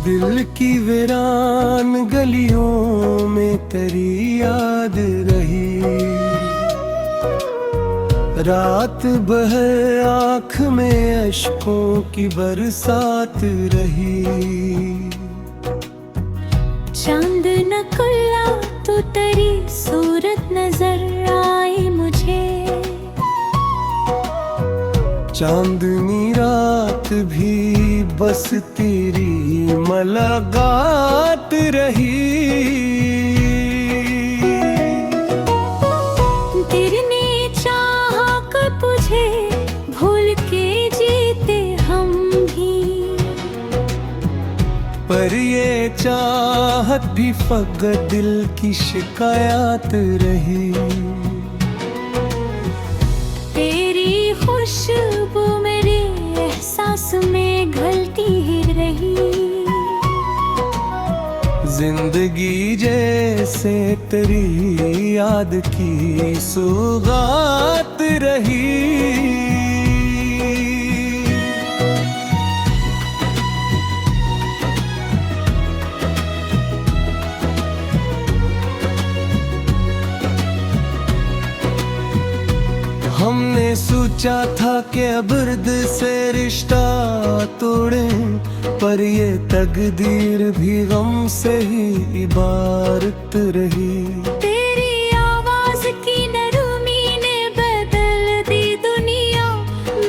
दिल की वीरान गलियों में तेरी याद रही, रात भर आँख में अश्कों की बरसात रही। चांद न खुला तो तेरी सूरत नजर आई मुझे, चांदनी रात भी बस तेरी मुलाकात रही। दिल ने चाहा कब तुझे भूल के जीते हम भी, पर ये चाहत भी फकत दिल की शिकायत रही। तेरी खुशबू मेरे एहसास में घुलती ही रही। जिंदगी जैसे तेरी याद की सौगात रही। हमने सोचा था कि अबर्द से रिश्ता तोड़े, पर ये तकदीर भी गम से ही इबारत रही। तेरी आवाज की नरमी ने बदल दी दुनिया,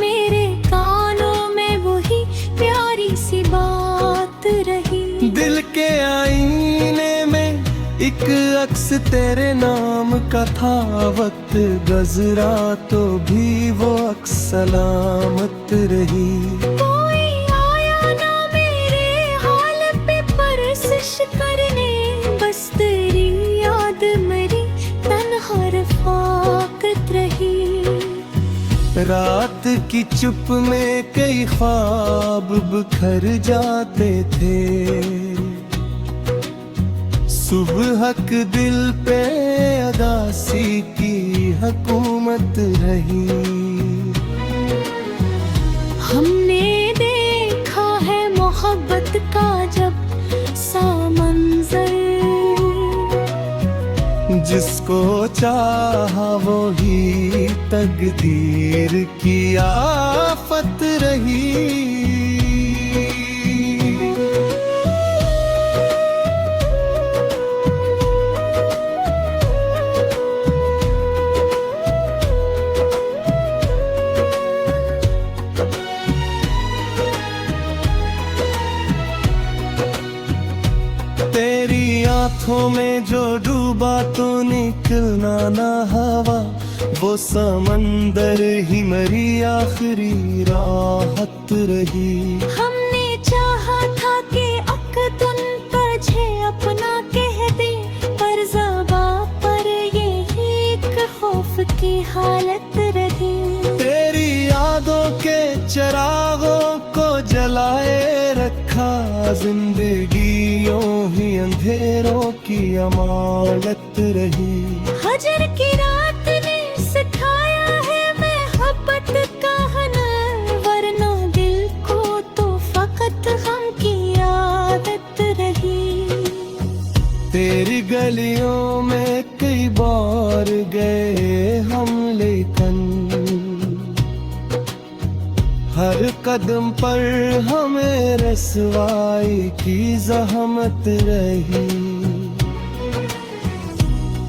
मेरे कानों में वही प्यारी सी बात रही। दिल के आईने में एक अक्स तेरे नाम का था, वक्त गुजरा तो भी वो अक्स सलामत रही। कोई आया ना मेरे हाल पे परसिश करने, बस तेरी याद मेरी तन्हा रफ़ाकत रही। रात की चुप में कई ख्वाब बिखर जाते थे, सुबह के दिल पे अदासी की हुकूमत रही। हमने देखा है मोहब्बत का जब सा मंजर, जिसको चाहा वो ही तकदीर की आफत रही। तेरी आँखों में जो डूबा तो निकलना ना हवा, वो समंदर ही मेरी आखिरी राहत रही। हमने चाहा था कि अक़दुन तुझे अपना कह दे, पर ज़बां पर ये एक खौफ की हालत रही। तेरी यादों के चिरागों को जलाए रखा, जिंदगी यूं ही अंधेरों की अमानत रही। हजर की रात ने सिखाया है मोहब्बत का हुनर, वरना दिल को तो फकत हम की आदत रही। तेरी गलियों में कई बार गए हम, लेकिन हर कदम पर हमें रसवाई की ज़हमत रही।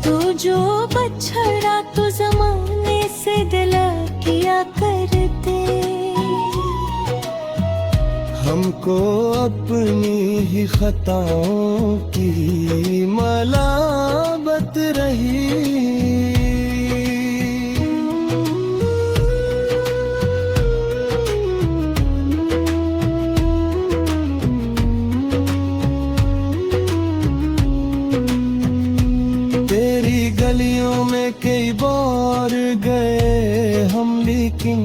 तू जो बछड़ा तो ज़माने से दिला किया करते, हमको अपनी ही खताओं की मलामत रही। तेरी गलियों में कई बार गए हम, लेकिन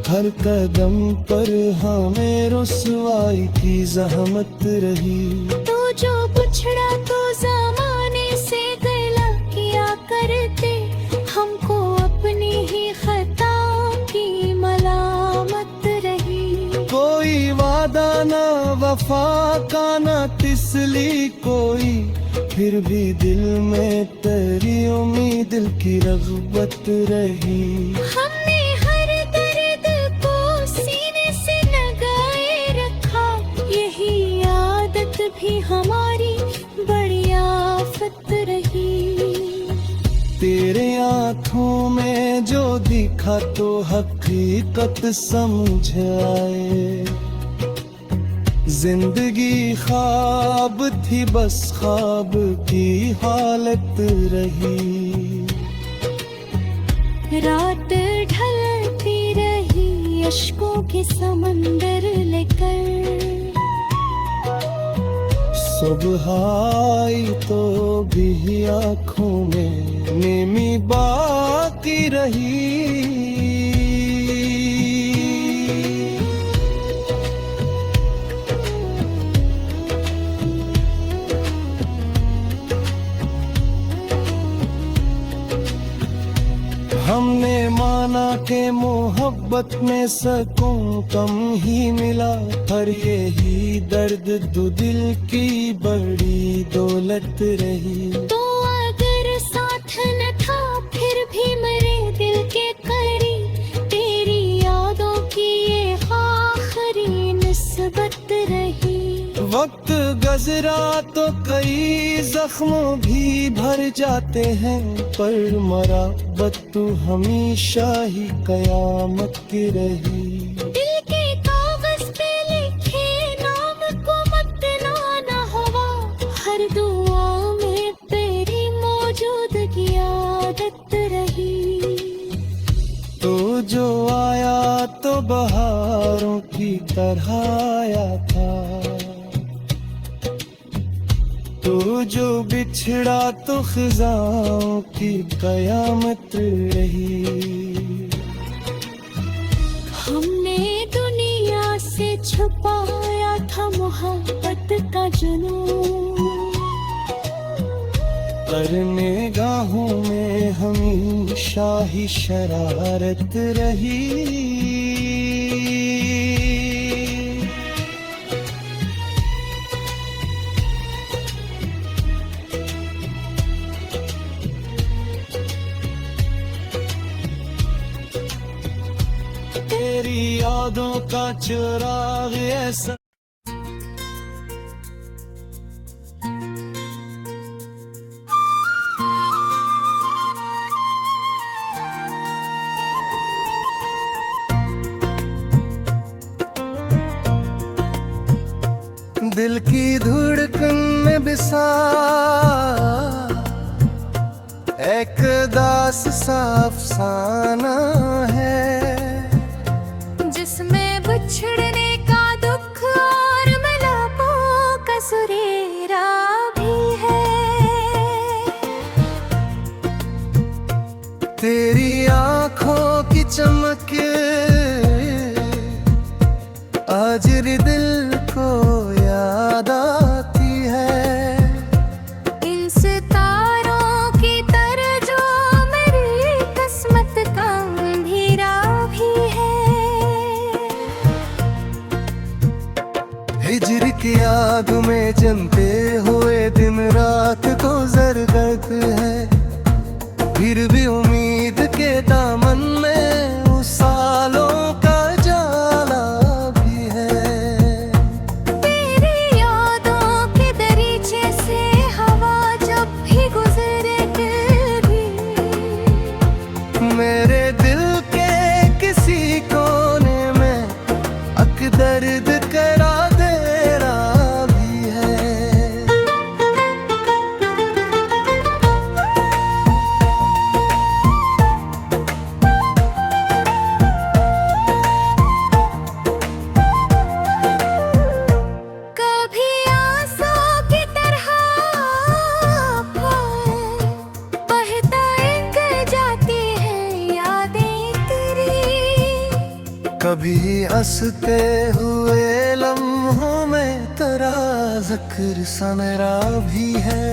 हर कदम पर हमें रुसवाई की ज़हमत रही। तू जो बिछड़ा तो ज़माने से गला किया करते, हमको अपनी ही खताओं की मलामत रही। कोई वादा ना वफा का ना तिसली कोई, फिर भी दिल में तेरी उम्मीद की रग़बत रही। हमने हर दर्द को सीने से लगाए रखा, यही आदत भी हमारी बड़ी आफत रही। तेरे आँखों में जो दिखा तो हकीकत समझ आए, जिंदगी ख्वाब थी बस ख्वाब की हालत रही। रात ढलती रही अश्कों के समंदर लेकर, सुबह आई तो भी आँखों में नीमी बाकी रही। हमने माना के मोहब्बत में सकून कम ही मिला, पर यही दर्द दो दिल की बड़ी दौलत रही। तो अगर साथ न था फिर भी मेरे दिल के करीब, तेरी यादों की ये आखिरी निस्बत रही। वक्त गजरा तो कई जख्मों भी भर जाते हैं, पर मरहबत तू हमेशा ही कयामत की रही। दिल के कागज पे लिखे नाम को मत ना हवा, हर दुआ में तेरी मौजूदगी आदत रही। तो जो आया तो बहारों की तरह आया था, तो जो बिछड़ा तो खिजाओं की कयामत रही। हमने दुनिया से छुपाया था मोहब्बत का जुनून, पर निगाहों में हमेशा ही शरारत रही। तेरी यादों का चिराग ऐसा दिल की धड़कन में बिसा एक दास सा अफसाना है, जिसमें बिछड़ने का दुख और मिलापों का सुरेरा भी है। तेरी आँखों की चमक आज दिल को याद आती है। इन सितारों की तरह जो मेरी किस्मत का अंधेरा भी है। हिजर की आग में जलते हुए दिन रात को जरगर्द है, फिर भी उम्मीद के दामन में उस सालों का जाला भी है। तेरी यादों के दरीचे से हवा जब भी गुजरे तेरी, मेरे दिल के किसी कोने में अक दर्द करा दे रहा भी है। कभी आंसू की तरह बहता एक जाती है यादें तेरी। कभी हंसते हुए लम्हों में तेरा जिक्र सा मेरा भी है।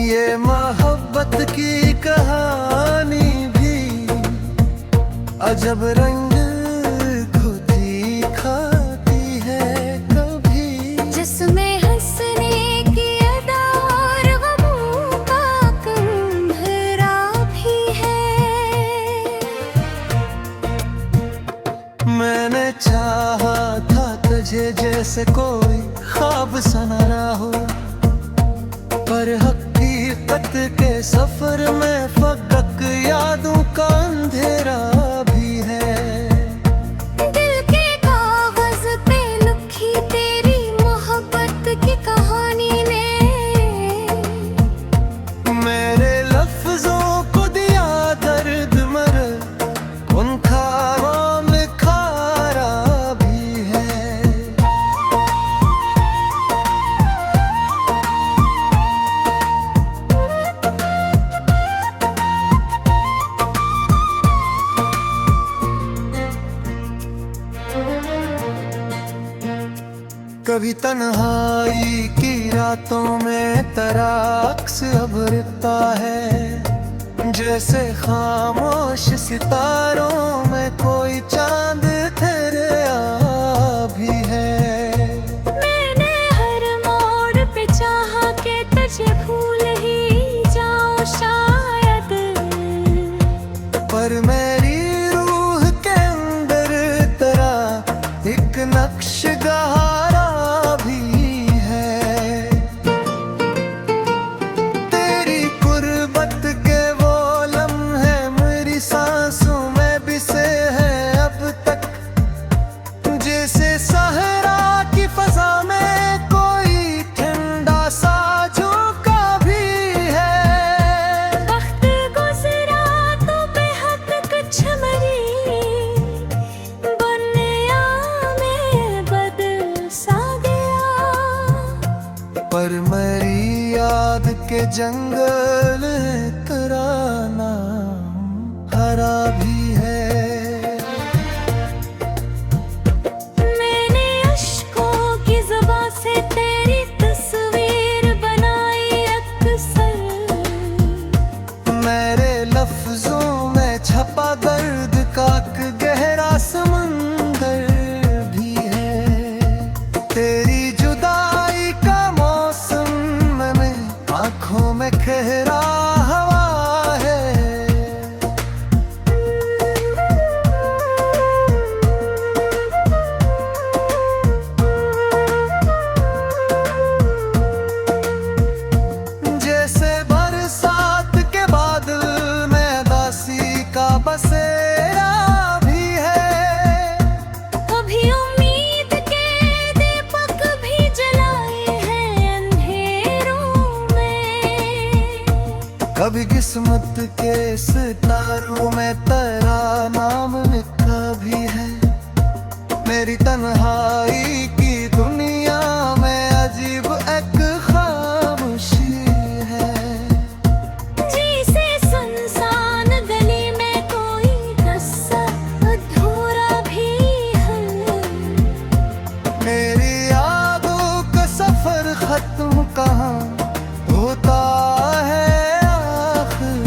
ये मोहब्बत की कहानी भी अजब रंग मैंने चाहा था तुझे जैसे कोई ख्वाब सनरा हो, पर हकीकत के सफर में फकक यादों का अंधेरा भी है। दिल के कागज पे लिखी तेरी मोहब्बत की कहानी ने मेरे लफ्जों को दिया दर्द मर, उन ख्वाबों में खारा भी है। कभी तन्हाई की रातों में तेरा अक्स उभरता है, जैसे खामोश सितारों में कोई चांद ठहरा भी है। मैंने हर मोड़ पे चाहा के तुझे भूल ही जाऊं शायद, पर मेरी रूह के अंदर तेरा एक नक्श गहारा भी है। तेरी कुर्बत के वो लम्हे मेरी सांसों में बिसे हैं अब तक, जैसे सहरा की फजा में कोई ठंडा सा झोंका भी है। वक्त गुजरा तो बेहद कुछ मरी, दुनिया में बदल सा गया, पर मेरी याद के जंगल तेरा नाम हरा भी है। मैंने अश्कों की जुबां से तेरी तस्वीर बनाई अक्सर, मेरे लफ्जों में छपा दर्द का एक गहरा समंदर भी है। तेरी जुदाई का मौसम में आंखों में गहरा हवा है। जैसे बरसात के बादल में दासी का बसेरा भी है। कभी उम्मीद के दीपक भी जलाए हैं अंधेरों में, कभी किस्मत के सितारों में तेरा नाम लिखा भी है। मेरी तन्हाई की दुनिया में अजीब एक खामोशी है। जैसे सुनसान गली में कोई किस्सा अधूरा भी है। मेरी यादों का सफर खत्म कहाँ होता है आखिर।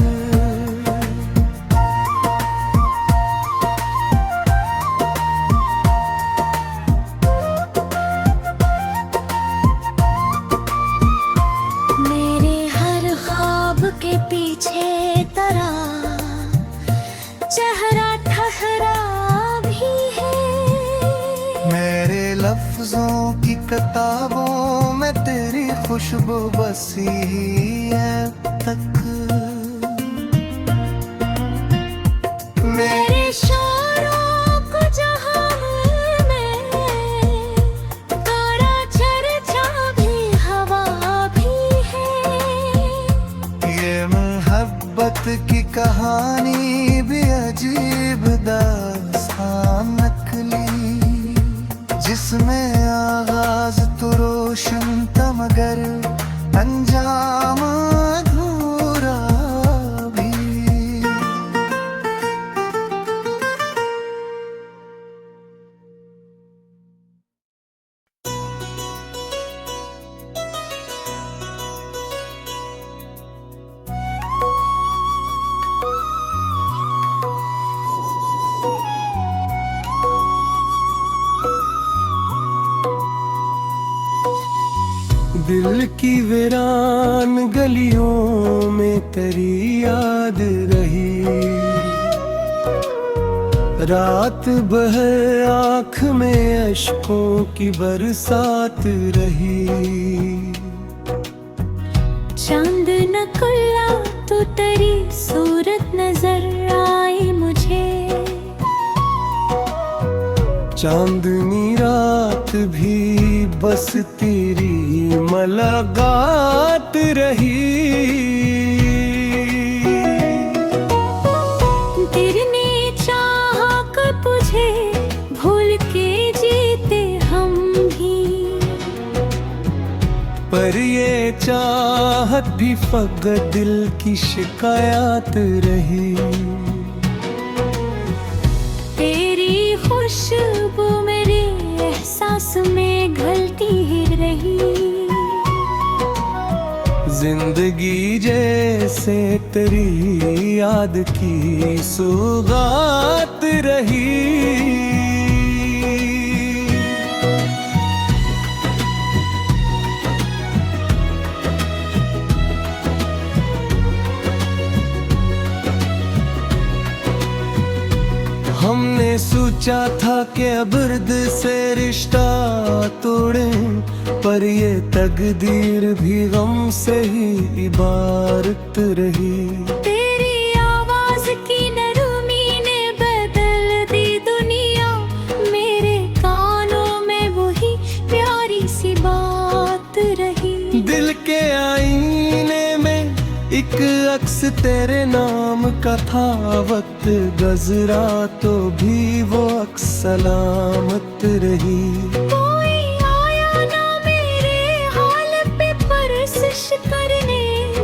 मेरे हर ख्वाब के पीछे तेरा चेहरा ठहरा भी है। मेरे लफ्जों की किताबों में तेरी खुशबू बसी है अब तक। मेरे शोरों को जहां में तेरा चर्चा भी हवा भी है। ये मोहब्बत की कहानी भी अजीब दास्तान नकली, जिसमें आगाज तो रोशन था मगर अंजाम अधूरा भी। दिल की वीरान गलियों में तेरी याद रही, रात भर आँख में अश्कों की बरसात रही। चांद न खुला तो तेरी सूरत नजर आई मुझे। चांदनी रात भी बस तेरी मुलाकात रही। दिल ने चाहा कब तुझे भूल के जीते हम भी, पर ये चाहत भी फकत दिल की शिकायत रही। तेरी खुशबू मेरे एहसास में घुलती ही रही। जिंदगी जैसे तेरी याद की सौगात रही। हमने सोचा था कि अबर्द से रिश्ता तोड़े, पर ये तकदीर भी गम से ही इबारत रही। तेरी आवाज की नरमी ने बदल दी दुनिया, मेरे कानों में वही प्यारी सी बात रही। दिल के आईने में एक अक्स तेरे नाम का था, वक्त गुजरा तो भी वो अक्स सलामत रही। कोई आया ना मेरे हाल पे परसिश करने,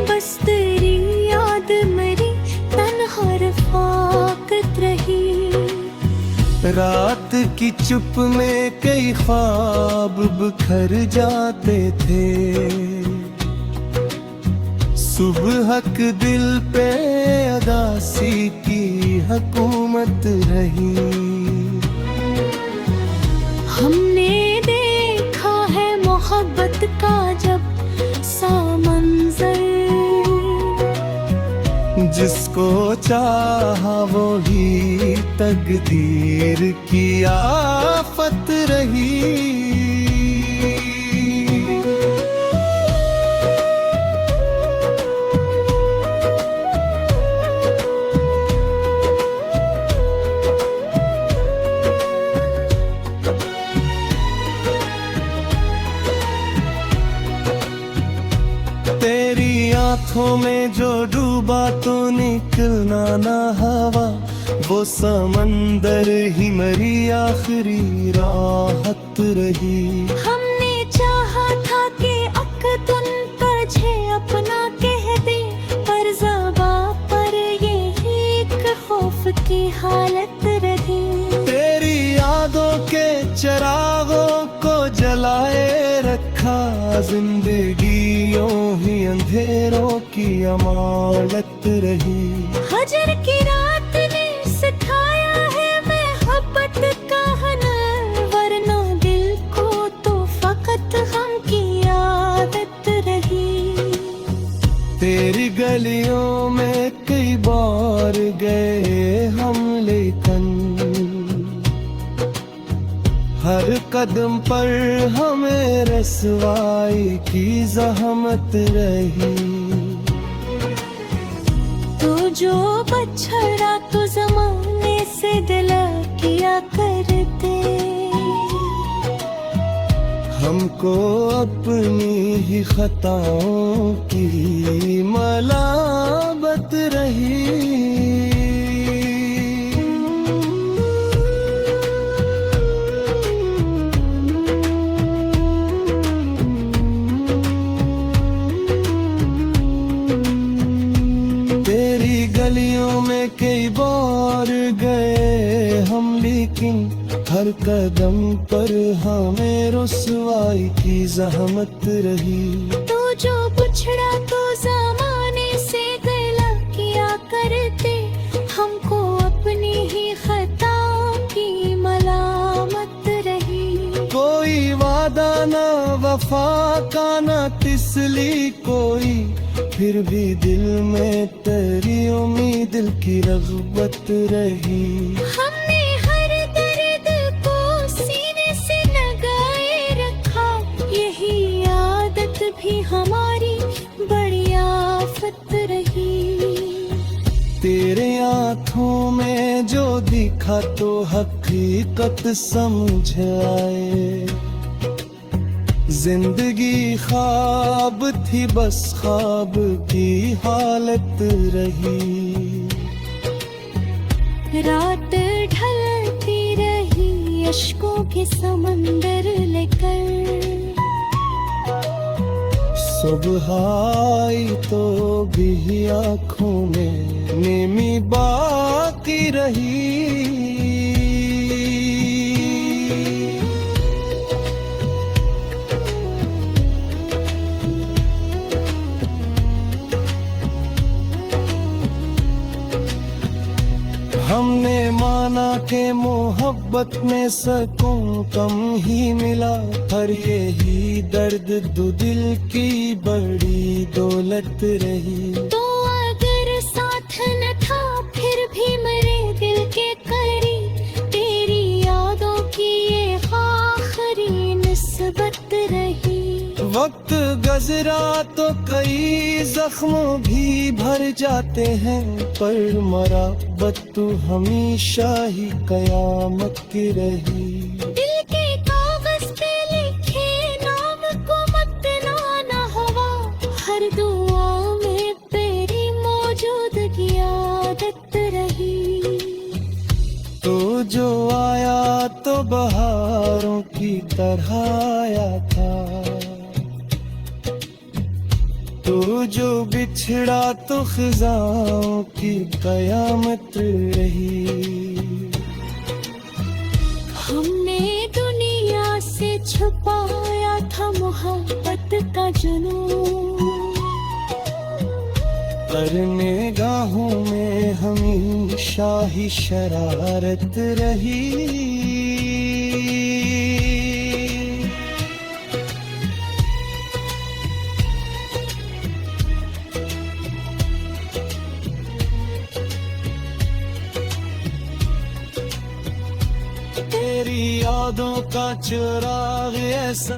बस तेरी याद मेरी तन्हा रफ़ाकत रही। रात की चुप में कई ख्वाब बिखर जाते थे, सुबह हक दिल पे अदासी की हुकूमत रही। हमने देखा है मोहब्बत का जब सामंजर, जिसको चाहा वो ही तकदीर की आफत रही। तेरी आँखों में जो डूबा तो निकलना ना हवा, वो समंदर ही मेरी आखिरी राहत रही। हमने चाहा था कि अक़दुन तुझे अपना कह दे, पर ज़बां पर ये एक खौफ की हालत रही। तेरी यादों के चिरागों को जलाए रखा, जिंदगी यूं ही अंधेरों की अमानत रही। हजर की रात ने सिखाया है मोहब्बत का हुनर, वरना दिल को तो फकत हम की आदत रही। तेरी गलियों में कई बार गए हम, लेकिन हर कदम पर हमें रसवाई की जहमत रही। तू जो बछड़ा तो ज़माने से दिला किया करते, हमको अपनी ही खताओं की मलाबत रही। गलियों में कई बार गए हम, लेकिन हर कदम पर हमें रुसवाई की जहमत रही। तू जो बिछड़ा तो ज़माने से गला किया करते, हमको अपनी ही खताओं की मलामत रही। कोई वादा ना वफा का ना तिसली कोई, फिर भी दिल में तेरी उम्मीद, दिल की रग़बत रही। हमने देखा तो हकीकत समझ आए। जिंदगी ख्वाब थी, बस ख्वाब की हालत रही। रात ढलती रही अश्कों के समंदर लेकर। सुबह आई तो भी आँखों में नेमी बाकी रही। हमने माना के मोहब्बत में सकून कम ही मिला, पर यही दर्द दो दिल की बड़ी दौलत रही। तो अगर साथ न था फिर भी मेरे दिल के करीब तेरी यादों की ये आखिरी निस्बत रही। वक्त गुजरा तो कई जख्म भी भर जाते हैं, पर मराबत तू हमेशा ही कयामत की रही। दिल के कागज पे लिखे नाम को मत ना हवा, हर दुआ में तेरी मौजूदगी आदत रही। तो जो आया तो बहारों की तरह आया था, तो जो बिछड़ा तो खिजाओं की कयामत रही। हमने दुनिया से छुपाया था मोहब्बत का जुनून, पर निगाहों में हमेशा ही शरारत रही। तेरी यादों का चिराग ऐसा